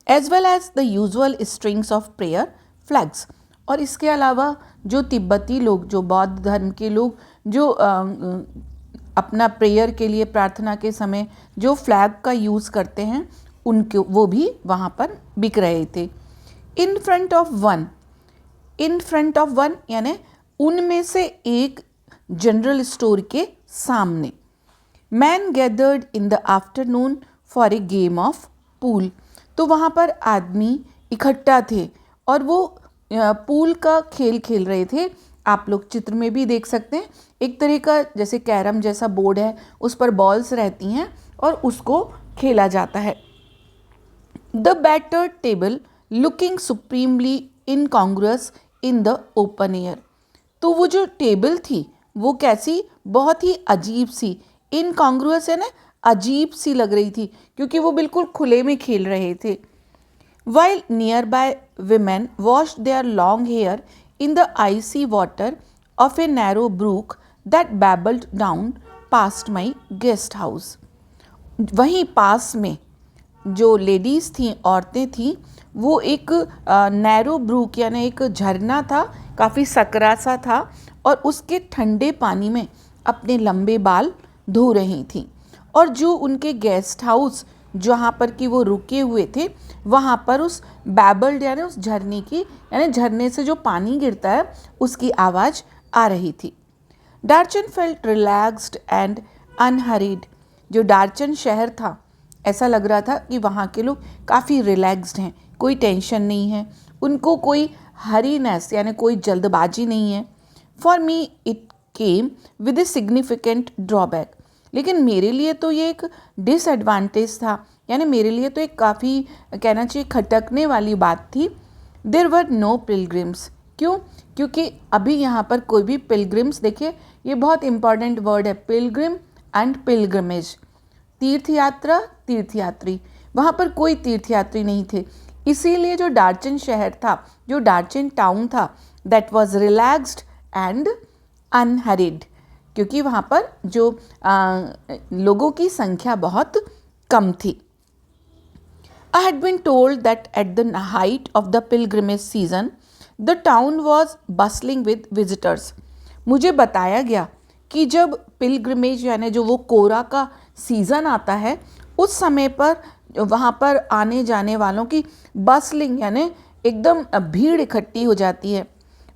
as well as the usual strings of prayer flags. और इसके अलावा जो तिब्बती लोग, जो बौद्ध धर्म के लोग, जो अपना प्रेयर के लिए प्रार्थना के समय जो फ्लैग का यूज़ करते हैं, उनके वो भी वहाँ पर बिक रहे थे। इन फ्रंट ऑफ वन यानी उनमें से एक जनरल स्टोर के सामने। Man gathered in the afternoon for a game of pool. तो वहाँ पर आदमी इकट्ठा थे और वो पूल का खेल खेल रहे थे। आप लोग चित्र में भी देख सकते हैं, एक तरह का जैसे कैरम जैसा बोर्ड है, उस पर बॉल्स रहती हैं और उसको खेला जाता है। The battered table looking supremely incongruous in the open air. तो वो जो टेबल थी वो कैसी, बहुत ही अजीब सी, इनकॉन्ग्रुअस है ना, अजीब सी लग रही थी क्योंकि वो बिल्कुल खुले में खेल रहे थे। While nearby women washed their long hair in the icy water of a narrow brook that babbled down past my guest house. वहीं पास में जो लेडीज़ थीं, औरतें थीं, वो एक नैरो ब्रूक यानी एक झरना था, काफ़ी सकरा सा था, और उसके ठंडे पानी में अपने लंबे बाल धो रही थीं। और जो उनके गेस्ट हाउस जहाँ पर कि वो रुके हुए थे, वहाँ पर उस बैबल्ड यानी उस झरने की, यानी झरने से जो पानी गिरता है उसकी आवाज़ आ रही थी। Darchen felt relaxed and अनहरीड। जो डार्चन शहर था, ऐसा लग रहा था कि वहाँ के लोग काफ़ी रिलैक्स्ड हैं, कोई टेंशन नहीं है, उनको कोई हरीनेस यानी कोई जल्दबाजी नहीं है। For me it came with a significant drawback. लेकिन मेरे लिए तो ये एक डिसएडवांटेज था, यानी मेरे लिए तो एक काफ़ी कहना चाहिए खटकने वाली बात थी। There were no pilgrims. क्यों? क्योंकि अभी यहाँ पर कोई भी पिलग्रिम्स, देखिए ये बहुत इंपॉर्टेंट वर्ड है, पिलग्रिम एंड पिलग्रिमेज, तीर्थयात्रा, तीर्थयात्री, वहाँ पर कोई तीर्थयात्री नहीं थे। इसीलिए जो डार्चन शहर था, जो डार्चन टाउन था, दैट वॉज रिलैक्स्ड एंड अनहरीड, क्योंकि वहाँ पर जो लोगों की संख्या बहुत कम थी। I had been told that at the height of the pilgrimage season, the town was bustling with visitors. मुझे बताया गया कि जब पिलग्रिमेज यानी जो वो कोरा का सीज़न आता है, उस समय पर वहाँ पर आने जाने वालों की बसलिंग यानी एकदम भीड़ इकट्ठी हो जाती है।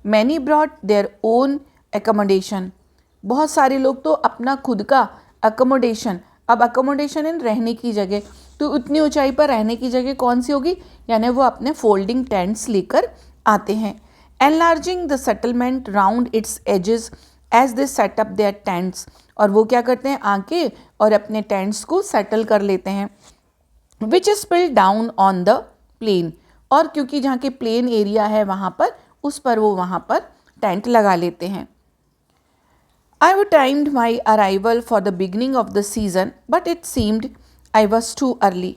Many brought their own accommodation. बहुत सारे लोग तो अपना खुद का अकोमोडेशन, अब अकोमोडेशन इन रहने की जगह, तो उतनी ऊंचाई पर रहने की जगह कौन सी होगी, यानी वो अपने फोल्डिंग टेंट्स लेकर आते हैं। Enlarging the settlement round its edges as they set up their tents. और वो क्या करते हैं, आके और अपने टेंट्स को सेटल कर लेते हैं। Which is spilled down on the plain. और क्योंकि जहाँ के प्लेन एरिया है वहाँ पर, उस पर वो वहाँ पर टेंट लगा लेते हैं। I timed my arrival for the beginning of the season, but it seemed I was too early.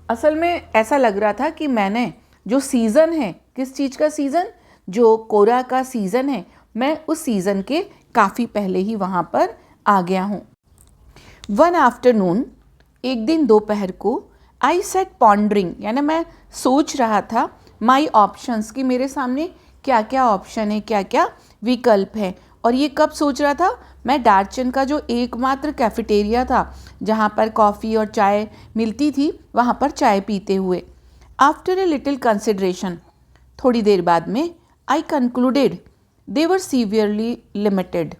असल में ऐसा लग रहा था कि मैंने जो सीज़न है, किस चीज़ का सीज़न, जो कोरा का सीज़न है, मैं उस सीज़न के काफ़ी पहले ही वहाँ पर आ गया हूँ। वन आफ्टरनून, एक दिन दोपहर को, आई सेट पॉन्डरिंग यानी मैं सोच रहा था, माई ऑप्शंस कि मेरे सामने क्या क्या ऑप्शन है, क्या क्या विकल्प है। और ये कब सोच रहा था, मैं डार्चन का जो एकमात्र कैफेटेरिया था जहाँ पर कॉफ़ी और चाय मिलती थी, वहाँ पर चाय पीते हुए। आफ्टर ए लिटिल कंसिडरेशन, थोड़ी देर बाद में, आई कंक्लूडेड दे वर सीवियरली लिमिटेड।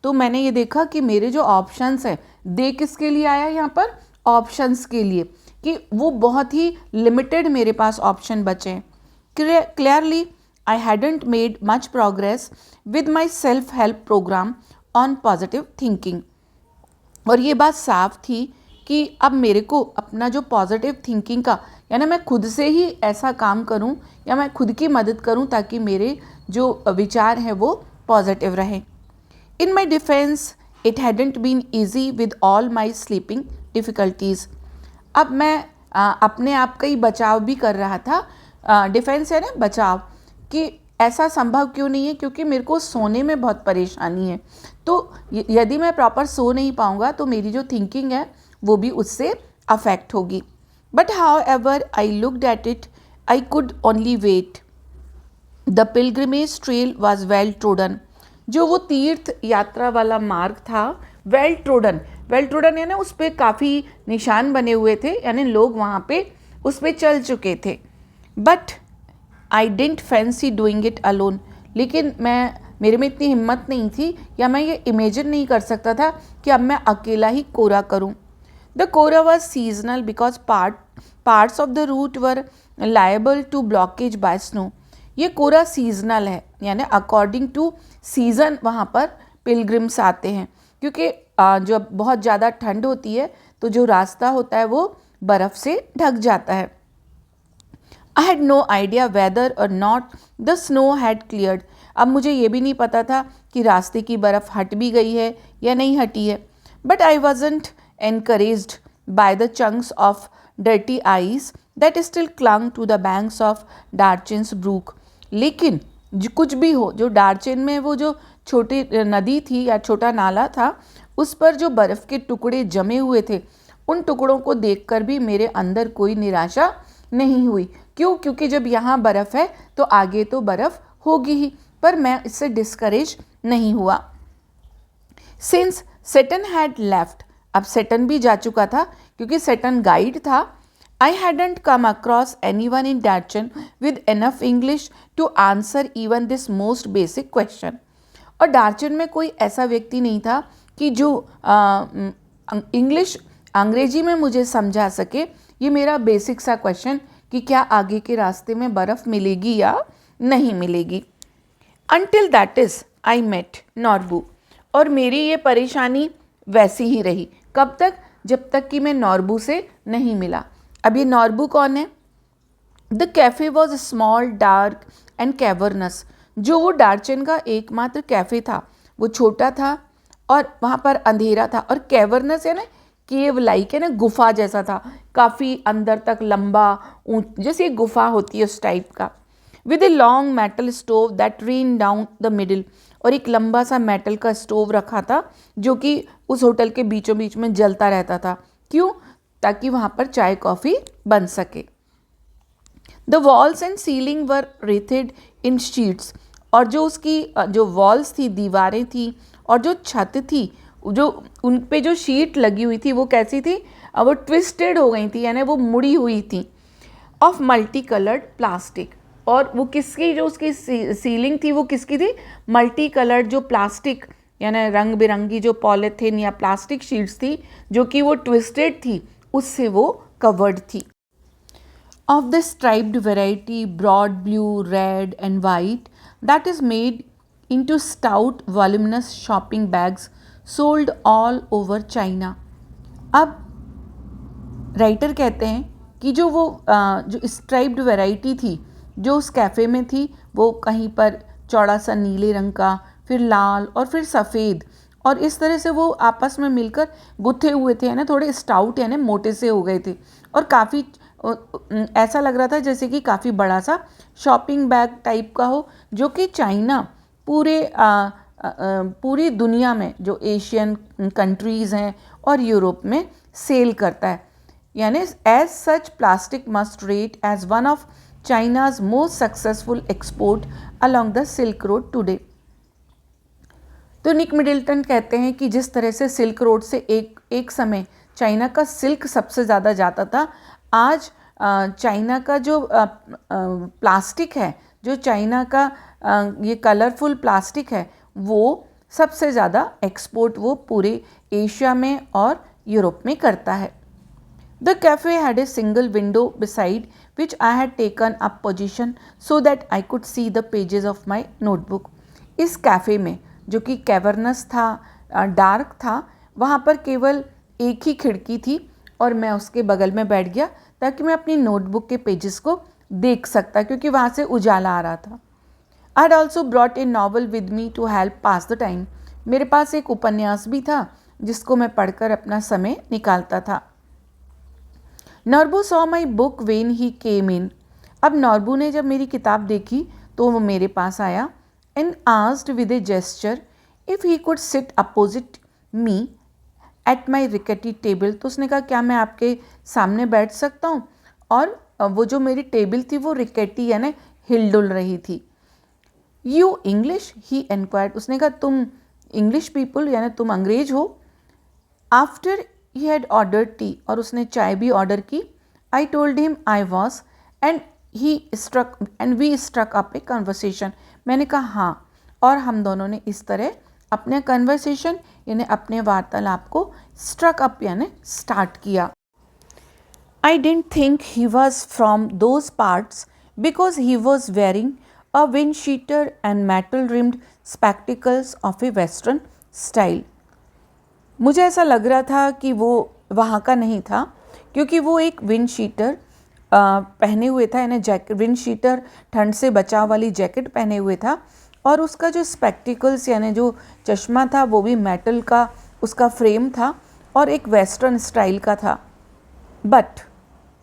तो मैंने ये देखा कि मेरे जो ऑप्शंस हैं, दे किसके लिए आया यहाँ पर, ऑप्शंस के लिए, कि वो बहुत ही लिमिटेड मेरे पास ऑप्शन बचे हैं। Clearly, I hadn't made much progress with my self-help program on positive thinking. और ये बात साफ थी कि अब मेरे को अपना जो पॉजिटिव थिंकिंग का, यानी मैं खुद से ही ऐसा काम करूं या मैं खुद की मदद करूं ताकि मेरे जो विचार हैं वो पॉजिटिव रहें. In my defense, it hadn't been easy with all my sleeping difficulties. अब मैं अपने आप का ही बचाव भी कर रहा था. डिफेंस है ना, बचाव, कि ऐसा संभव क्यों नहीं है, क्योंकि मेरे को सोने में बहुत परेशानी है. तो यदि मैं प्रॉपर सो नहीं पाऊँगा तो मेरी जो थिंकिंग है वो भी उससे अफेक्ट होगी. But however I looked at it, I could only wait. The pilgrimage trail was well trodden. जो वो तीर्थ यात्रा वाला मार्ग था, वेल ट्रोडन यानी उस पर काफ़ी निशान बने हुए थे, यानी लोग वहाँ पे उस पर चल चुके थे. But I didn't fancy doing it alone. लेकिन मेरे में इतनी हिम्मत नहीं थी, या मैं ये इमेजिन नहीं कर सकता था कि अब मैं अकेला ही कोरा करूँ. The kora was seasonal because parts of the route were liable to blockage by snow. ये कोरा सीजनल है, यानी अकॉर्डिंग टू सीज़न वहाँ पर पिलग्रिम्स आते हैं, क्योंकि जब बहुत ज़्यादा ठंड होती है तो जो रास्ता होता है वो बर्फ़ से ढक जाता है. I had no idea whether or not the snow had cleared. अब मुझे ये भी नहीं पता था कि रास्ते की बर्फ़ हट भी गई है या नहीं हटी है. But I wasn't encouraged by the chunks of dirty ice that still clung to the banks of Darchin's brook. लेकिन कुछ भी हो, जो डार्चिन में वो जो छोटी नदी थी या छोटा नाला था, उस पर जो बर्फ़ के टुकड़े जमे हुए थे, उन टुकड़ों को देखकर भी मेरे अंदर कोई निराशा नहीं हुई. क्यों? क्योंकि जब यहाँ बर्फ़ है तो आगे तो बर्फ़ होगी ही. पर मैं इससे डिस्करेज नहीं हुआ. सिंस सेटन हैड लेफ्ट, अब सेटन भी जा चुका था क्योंकि सेटन गाइड था. I hadn't come across anyone in Darchin with enough English to answer even this most basic question. और डार्चन में कोई ऐसा व्यक्ति नहीं था कि जो अंग्रेजी में मुझे समझा सके ये मेरा बेसिक सा क्वेश्चन कि क्या आगे के रास्ते में बर्फ़ मिलेगी या नहीं मिलेगी. Until that is, I met Norbu. और मेरी ये परेशानी वैसी ही रही. कब तक? जब तक कि मैं नॉर्बू से नहीं मिला. अब ये नॉर्बू कौन है? The cafe was small, dark and cavernous. जो वो डार्चन का एकमात्र कैफ़े था वो छोटा था और वहाँ पर अंधेरा था. और कैवर्नस है ना, केव लाइक है ना, गुफा जैसा था, काफ़ी अंदर तक लंबा, जैसे एक गुफा होती है उस टाइप का. With a long metal stove that rain down the middle. और एक लंबा सा मेटल का स्टोव रखा था जो कि उस होटल के बीचों बीच में जलता रहता था. क्यों? ताकि वहाँ पर चाय कॉफ़ी बन सके. The walls and ceiling were wreathed in sheets. और जो उसकी जो वॉल्स थी, दीवारें थी, और जो छत थी, जो उन पे जो शीट लगी हुई थी वो कैसी थी? वो ट्विस्टेड हो गई थी, यानी वो मुड़ी हुई थी. Of multi coloured plastic. और वो किसकी, जो उसकी सीलिंग थी वो किसकी थी? मल्टी कलर्ड, जो प्लास्टिक यानी रंग बिरंगी जो पॉलीथीन या प्लास्टिक शीट्स थी जो कि वो ट्विस्टेड थी, उससे वो कवर्ड थी. Of the striped variety, broad blue, red and white, that is made into stout voluminous shopping bags sold all over China. अब राइटर कहते हैं कि जो स्ट्राइप्ड वैरायटी थी जो उस कैफ़े में थी, वो कहीं पर चौड़ा सा नीले रंग का, फिर लाल और फिर सफ़ेद, और इस तरह से वो आपस में मिलकर गुथे हुए थे, यानी थोड़े स्टाउट यानी मोटे से हो गए थे. और काफ़ी ऐसा लग रहा था जैसे कि काफ़ी बड़ा सा शॉपिंग बैग टाइप का हो, जो कि चाइना पूरी दुनिया में जो एशियन कंट्रीज़ हैं और यूरोप में सेल करता है. यानी as such plastic must rate as one of China's most successful export along the silk road today. तो निक मिडिल्टन कहते हैं कि जिस तरह से सिल्क रोड से एक समय चाइना का सिल्क सबसे ज़्यादा जाता था, आज चाइना का जो प्लास्टिक है, जो चाइना का ये कलरफुल प्लास्टिक है, वो सबसे ज़्यादा एक्सपोर्ट वो पूरे एशिया में और यूरोप में करता है. The cafe had a single window beside which I had taken up position so that I could see the pages of my notebook. इस कैफ़े में, जो कि कैवर्नस था, डार्क था, वहाँ पर केवल एक ही खिड़की थी और मैं उसके बगल में बैठ गया ताकि मैं अपनी नोटबुक के पेजेस को देख सकता, क्योंकि वहाँ से उजाला आ रहा था. I had also brought a novel with me to help pass the time. मेरे पास एक उपन्यास भी था जिसको मैं पढ़कर अपना समय निकालता था. Norbu saw my book when he came in. अब नॉर्बू ने जब मेरी किताब देखी तो वो मेरे पास आया and asked with a gesture if he could sit opposite me at my rickety table. तो उसने कहा क्या मैं आपके सामने बैठ सकता हूँ. और वो जो मेरी टेबल थी वो रिकेटी यानी हिलडुल रही थी. You English, he inquired. उसने कहा तुम इंग्लिश पीपल यानी तुम अंग्रेज हो. After he had order tea, और उसने चाय भी ऑर्डर की. I told him I was and we struck up a conversation. मैंने कहा हाँ, और हम दोनों ने इस तरह अपने कन्वर्सेशन यानी अपने वार्तालाप को स्ट्रक अप यानी स्टार्ट किया. I didn't think he was from those parts because he was wearing a wind-cheater and metal-rimmed spectacles of a western style. मुझे ऐसा लग रहा था कि वो वहाँ का नहीं था क्योंकि वो एक विंड-शीटर पहने हुए था, यानी जैकेट, विंड-शीटर ठंड से बचाव वाली जैकेट पहने हुए था, और उसका जो स्पेक्टिकल्स यानी जो चश्मा था वो भी मेटल का उसका फ्रेम था और एक वेस्टर्न स्टाइल का था. बट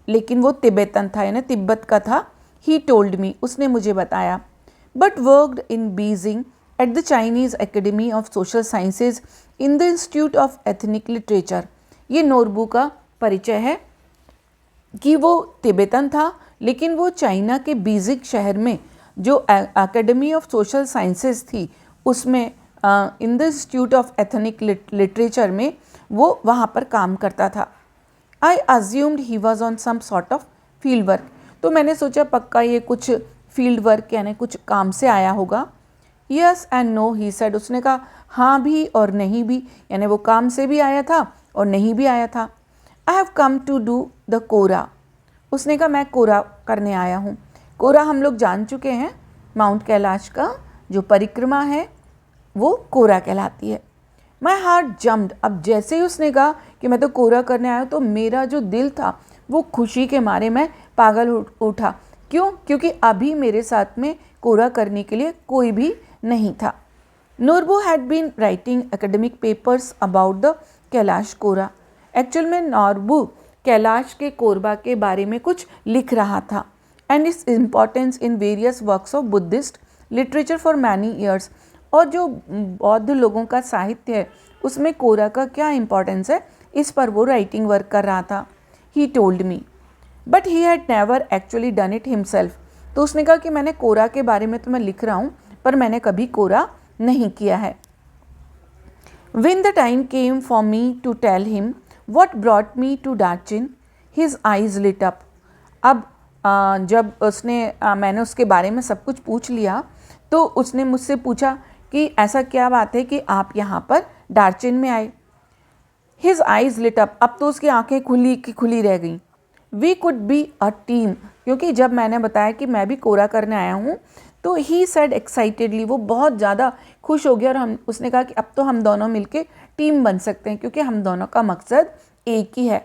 लेकिन वो तिब्बतन था यानी तिब्बत का था. ही टोल्ड मी, उसने मुझे बताया. But worked in Beijing at the Chinese academy of social sciences in the institute of ethnic literature. ये नोरबू का परिचय है कि वो तिब्बतन था, लेकिन वो चाइना के बीजिंग शहर में जो एकेडमी ऑफ सोशल साइंसेज थी उसमें in the institute of ethnic literature में वो वहाँ पर काम करता था. I assumed he was on some sort of field work. तो मैंने सोचा पक्का ये कुछ फील्ड वर्क यानी कुछ काम से आया होगा. Yes and no, he said. उसने कहा हाँ भी और नहीं भी, यानी वो काम से भी आया था और नहीं भी आया था. I have come to do the कोरा. उसने कहा मैं कोरा करने आया हूँ. कोरा हम लोग जान चुके हैं, माउंट कैलाश का जो परिक्रमा है वो कोरा कहलाती है. My heart jumped. अब जैसे ही उसने कहा कि मैं तो कोरा करने आया हूँ तो मेरा जो दिल था वो खुशी के मारे मैं पागल उठा. क्यों? क्योंकि अभी मेरे साथ में कोरा करने के लिए कोई भी नहीं था. Norbu had been writing academic papers about the Kailash kora. Actual में नोरबू कैलाश के कोरबा के बारे में कुछ लिख रहा था and it's importance in various works of Buddhist literature for many years. और जो बौद्ध लोगों का साहित्य है उसमें कोरा का क्या इम्पोर्टेंस है, इस पर वो राइटिंग वर्क कर रहा था. ही told me but he had never actually done it himself. तो उसने कहा कि मैंने कोरा के बारे में तो मैं लिख रहा हूँ पर मैंने कभी कोरा नहीं किया है. When the time came for me to tell him what brought me to Darchin, his eyes lit up. अब जब मैंने उसके बारे में सब कुछ पूछ लिया तो उसने मुझसे पूछा कि ऐसा क्या बात है कि आप यहाँ पर डार्चिन में आए. His eyes lit up. अब तो उसकी आंखें खुली की खुली रह गईं. We could be a team. क्योंकि जब मैंने बताया कि मैं भी कोरा करने आया हूँ तो he said excitedly, वो बहुत ज़्यादा खुश हो गया और उसने कहा कि अब तो हम दोनों मिलके टीम बन सकते हैं क्योंकि हम दोनों का मकसद एक ही है.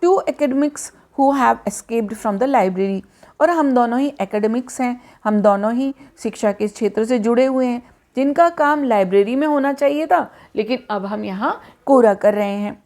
Two academics who have escaped from the library. और हम दोनों ही एकेडमिक्स हैं, हम दोनों ही शिक्षा के क्षेत्र से जुड़े हुए हैं जिनका काम लाइब्रेरी में होना चाहिए था लेकिन अब हम यहाँ कोरा कर रहे हैं.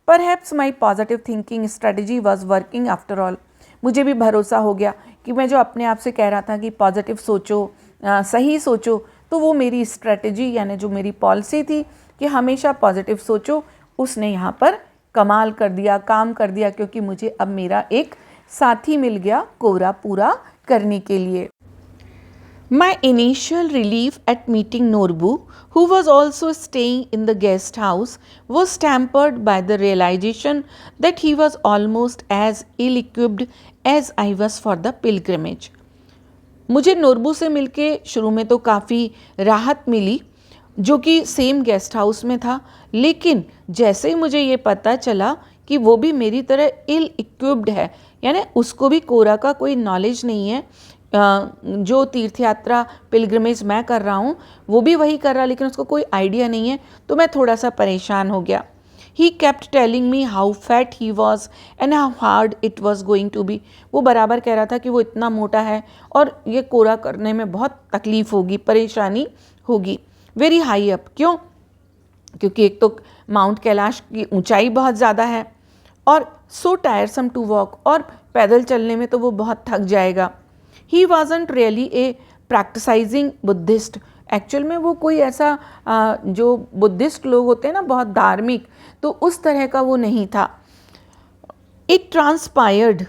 Perhaps my positive thinking strategy was working after all. मुझे भी भरोसा हो गया कि मैं जो अपने आप से कह रहा था कि पॉजिटिव सोचो, सही सोचो, तो वो मेरी स्ट्रेटजी यानी जो मेरी पॉलिसी थी कि हमेशा पॉजिटिव सोचो, उसने यहाँ पर कमाल कर दिया, काम कर दिया, क्योंकि मुझे अब मेरा एक साथी मिल गया कोरा पूरा करने के लिए. My initial relief at meeting Norbu, who was also staying in the guest house, was tempered by the realization that he was almost as ill-equipped as I was for the pilgrimage. मुझे नोरबू से मिलके शुरू में तो काफ़ी राहत मिली जो कि सेम गेस्ट हाउस में था, लेकिन जैसे ही मुझे ये पता चला कि वो भी मेरी तरह इल इक्विप्ड है, यानी उसको भी कोरा का कोई नॉलेज नहीं है। जो तीर्थ यात्रा पिलग्रिमेज मैं कर रहा हूँ वो भी वही कर रहा, लेकिन उसको कोई आइडिया नहीं है, तो मैं थोड़ा सा परेशान हो गया। He kept telling me how fat he was and how hard it was going to be. वो बराबर कह रहा था कि वो इतना मोटा है और ये कोरा करने में बहुत तकलीफ होगी, परेशानी होगी। वेरी हाई अप, क्यों? क्योंकि एक तो माउंट कैलाश की ऊंचाई बहुत ज़्यादा है और सो टायरसम टू वॉक, और पैदल चलने में तो वो बहुत थक जाएगा। He wasn't really a practising Buddhist. Actual में वो कोई ऐसा जो बुद्धिस्ट लोग होते हैं ना, बहुत धार्मिक, तो उस तरह का वो नहीं था। It transpired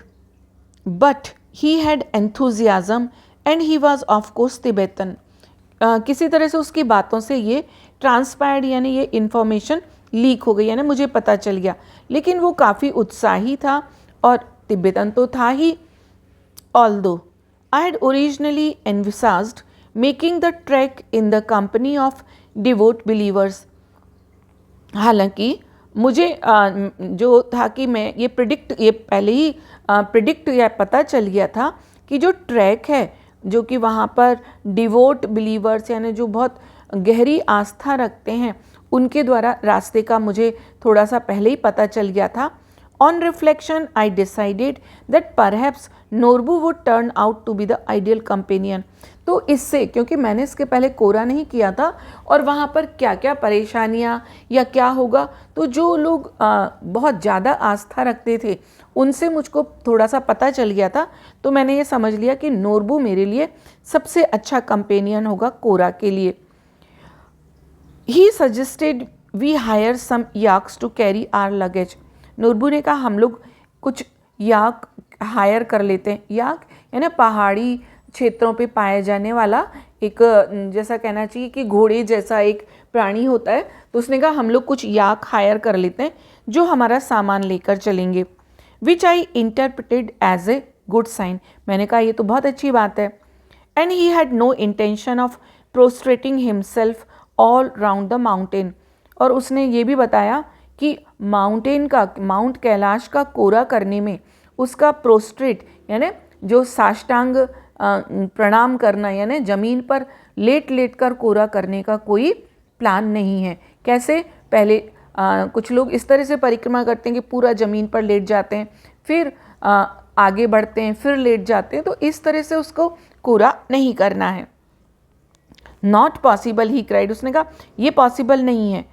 but he had enthusiasm and he was of course Tibetan. किसी तरह से उसकी बातों से ये ट्रांसपायर्ड यानी ये इन्फॉर्मेशन लीक हो गई, यानी मुझे पता चल गया, लेकिन वो काफ़ी उत्साही था और तिब्बतन तो था ही। Although I had originally envisaged making the trek in the company of devout believers. हालांकि मुझे जो था कि मैं ये पहले ही प्रिडिक्ट या पता चल गया था कि जो ट्रैक है, जो कि वहाँ पर डिवोट बिलीवर्स यानी जो बहुत गहरी आस्था रखते हैं, उनके द्वारा रास्ते का मुझे थोड़ा सा पहले ही पता चल गया था। On reflection, I decided that perhaps Norbu would turn out to be the ideal companion. तो इससे, क्योंकि मैंने इसके पहले कोरा नहीं किया था और वहाँ पर क्या क्या परेशानियाँ या क्या होगा, तो जो लोग बहुत ज़्यादा आस्था रखते थे उनसे मुझको थोड़ा सा पता चल गया था, तो मैंने ये समझ लिया कि नोरबू मेरे लिए सबसे अच्छा कंपेनियन होगा कोरा के लिए। He suggested we hire some yaks to carry our luggage. Norbu ने कहा हम लोग कुछ याक हायर कर लेते हैं। याक यानी पहाड़ी क्षेत्रों पे पाया जाने वाला एक, जैसा कहना चाहिए कि घोड़े जैसा एक प्राणी होता है, तो उसने कहा हम लोग कुछ याक हायर कर लेते हैं जो हमारा सामान लेकर चलेंगे। Which I interpreted as a good sign. मैंने कहा ये तो बहुत अच्छी बात है। And he had no intention of prostrating himself all round the mountain. और उसने ये भी बताया कि माउंट कैलाश का कोरा करने में उसका प्रोस्ट्रेट यानी जो साष्टांग प्रणाम करना, यानी ज़मीन पर लेट कर कोरा करने का कोई प्लान नहीं है। कैसे? पहले कुछ लोग इस तरह से परिक्रमा करते हैं कि पूरा ज़मीन पर लेट जाते हैं, फिर आगे बढ़ते हैं, फिर लेट जाते हैं, तो इस तरह से उसको कोरा नहीं करना है। Not possible, he cried. उसने कहा ये पॉसिबल नहीं है।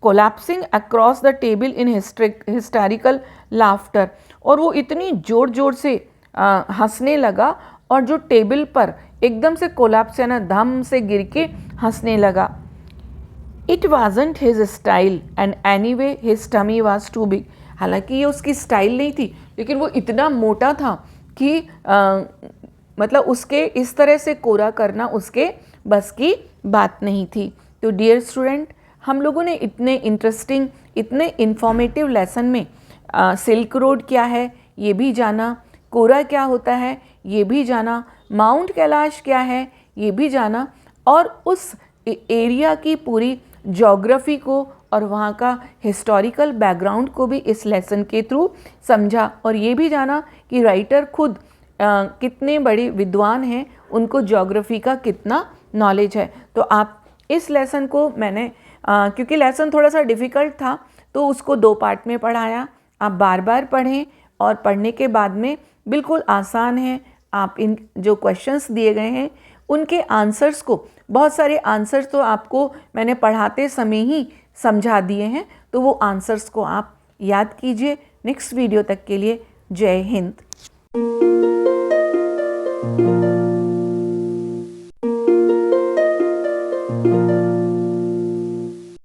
Collapsing across the table in hysterical laughter. और वो इतनी जोर जोर से हंसने लगा और जो टेबल पर एकदम से कोलैप्स यानी धम से गिर के हंसने लगा। It wasn't his style and anyway his tummy was too big. हालांकि ये उसकी स्टाइल नहीं थी, लेकिन वो इतना मोटा था कि मतलब उसके इस तरह से कोरा करना उसके बस की बात नहीं थी। तो डियर स्टूडेंट, हम लोगों ने इतने इंटरेस्टिंग, इतने इंफॉर्मेटिव लेसन में सिल्क रोड क्या है ये भी जाना, कोरा क्या होता है ये भी जाना, माउंट कैलाश क्या है ये भी जाना, और उस एरिया की पूरी ज्योग्राफी को और वहाँ का हिस्टोरिकल बैकग्राउंड को भी इस लेसन के थ्रू समझा, और ये भी जाना कि राइटर खुद कितने बड़े विद्वान हैं, उनको ज्योग्राफी का कितना नॉलेज है। तो आप इस लेसन को मैंने क्योंकि लेसन थोड़ा सा डिफ़िकल्ट था तो उसको 2 पार्ट में पढ़ाया। आप बार बार पढ़ें और पढ़ने के बाद में बिल्कुल आसान है। आप इन जो क्वेश्चंस दिए गए हैं उनके आंसर्स को, बहुत सारे आंसर्स तो आपको मैंने पढ़ाते समय ही समझा दिए हैं, तो वो आंसर्स को आप याद कीजिए। नेक्स्ट वीडियो तक के लिए जय हिंद।